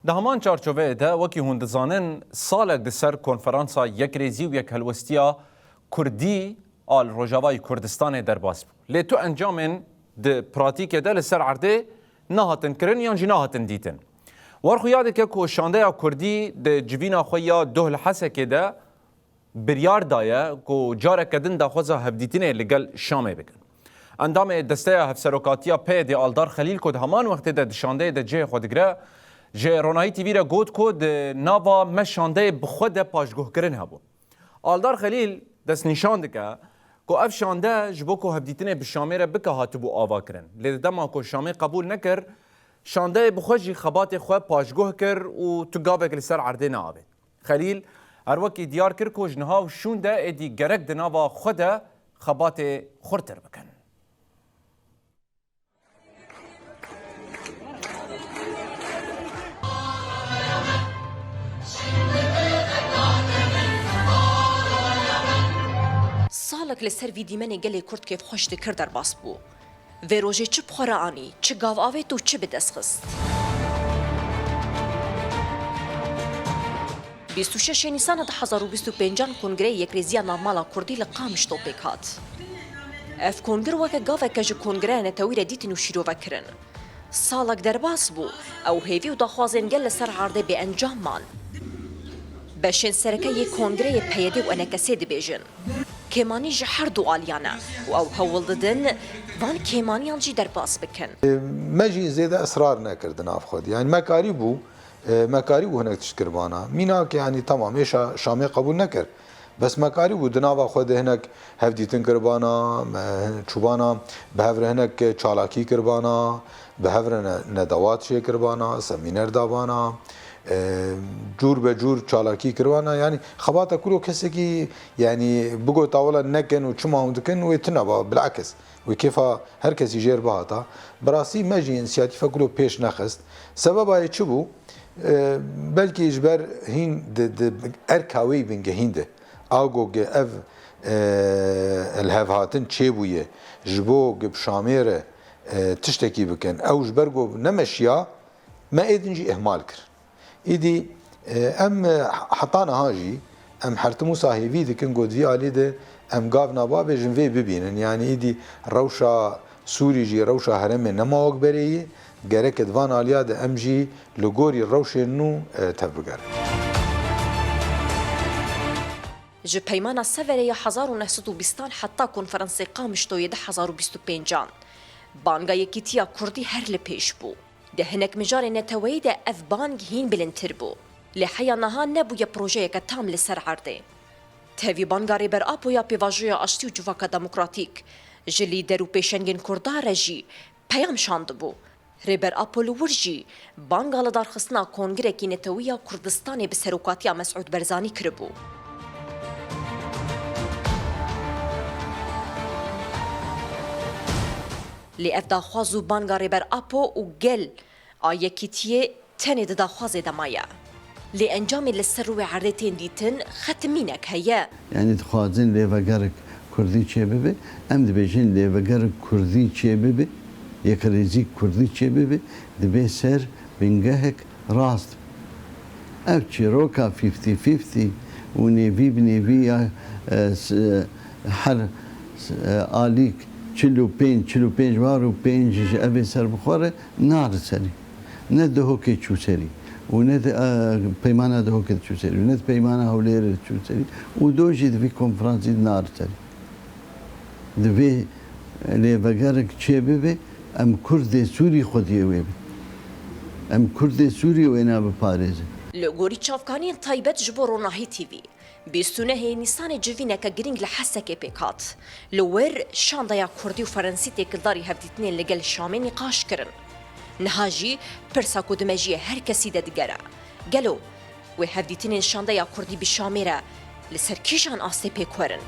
ده همان چارچوبه ده وکی هندزانن سالک ده سر کنفرانسا یک ریزی و یک هلوستیا کردی آل روجاوای کردستان در باز بود. لی تو انجامن ده پراتیک ده لسر عرده نهاتن کرن یا جی نهاتن دیتن. ورخو یاده که شانده کردی ده جوینا خویا دوه لحسه که ده بریار دایه که جاره کدن ده خوزا هفدیتینه لگل شامه بکن. اندام دسته هفسروکاتیا پی دی آلدار خلیل کد همان وقت ده شانده ده جه خودگره جه رونایی تیوی را گود کد ناوا مشانده بخود پاشگوه کرن هبو. آلدار خلیل دست نشانده که اف شانده جبو که هفدیتینه بشامه را بکه هاتو بو آوا کرن. لیده دما که شامه قبول نکر شانده بخوشی خبات خواه پاشگوه کر و تو گاوه که لسر عرده نابد. خلیل هر وکی دیار کر که جنها و شونده ایدی گرک دناوا خوده خبات خورتر بکن. سالک لسر وی دیمن گلی کرد که خوش دکر در باس بو. و روژه چه بخوره آنی، چه گاو آوید و چه بدست خست. 26 نیسان 2025 کنگره یک ریزیا نامالا کردی لقامش توپیک هات. اف کنگر وکه گاوه که جو کنگره نتویر دیتن و شیرو وکرن. سالک در باس بو، او هیوی و داخوازن گل لسر عرده به انجام مان. بشین سرکه یک کنگره پیده و انکسی دی بیجن. کمانی جه هر دو آلیانه و او هول دادن وان کمانیان جی در باس بکن. مجی زیده اصرار نکردن اف خود یعنی مکاری بو هناك تشكربانا ميناك يعني تمام ايش شامي قبول نكر بس مكاري ودنا خود هناك هفديتن كربانا چوبانا بهفر هناك چالاكي كربانا بهفر ندوات شي كربانا سمينر دابانا جور به جور چالاکی کروانا یعنی خباتا كله كسي كي يعني بقو طاولا نكن وشما هندكن ويتنبا بالعكس وكيف هر كسي يجير بهاتا براسي مجي انسياتيفا كله بيش نخست سببا يتشبو بلکه اجبر هین ارکاوی بینگه هینده آگو گه اف الهفهاتن چه بویه جبو گه بشاميره تشتكي بكن او جبر گو نمشيا ما ايدنجي اهمال كر ايدي ام حطانا هاجي ام حرتمو صاحبي دكن گود في علي ده ام قافنا بابي جنفي ببينن يعني ايدي روشا سوري جي روشا هرم نماوك بريه گرک دوان آلیا ده امجی لگوری روش نو تبرگر. جو پیمان سوره 1920 حتی کنفرانس قامشتوی 2025 بانگا یکیتیا کردی هر لپیش بو. ده هنک مجار نتوی ده اف بانگ هین بلنتر بو. لحیا نها نبوی پروژه که تام لسر عرده. تهوی بانگاری بر آپو یا پیواجوی آشتی و جواکا دموکراتیک جلی درو پیشنگین کرده رجی پیام شاند بو. ریبر آپولو ورجی بانگال دارخستنا کنگره کی نتویا کردستان به سروکاتیا مسعود برزانی کربو. لی اف داخوازو بانگا ریبر آپو و گل آیکیتیه تنی داخوازه دمایا. لی انجامی لسر و عرضتین دیتن ختمینک هیا. یعنی دخوازن لی وگرک کردی چه ببه، ام دبیجن لی وگرک کردی چه ببه. یک ریزی کردی چه ببه دبی سر بنگهک راست اف چیروکا 50-50 و نیوی بنیوی هر آلیک 45 وار و 5 اوی سر بخوره نار سری نه دهو که چو سری و نه پیمانه دهو که چو سری و نه پیمانه هولیر چو سری و دوجی دوی کنفرانسی نار سری دوی لیوگرک چه ببه ام کرد سوری خودیه وی ام کرد سوری و اینا بپارزه لگوری چافکانی تایبت جبو روناهی تیوی بیستونه نیسان جوینه که گرینگ لحسکه پیکات لور شاندایا کردی و فرنسی تکلداری هفدیتنین لگل شامی نقاش کرن نهاجی پرسا کدمجی هر کسی ده دگره گلو و هفدیتنین شاندایا کردی بشامی را لسر کیشان آسته پیکورن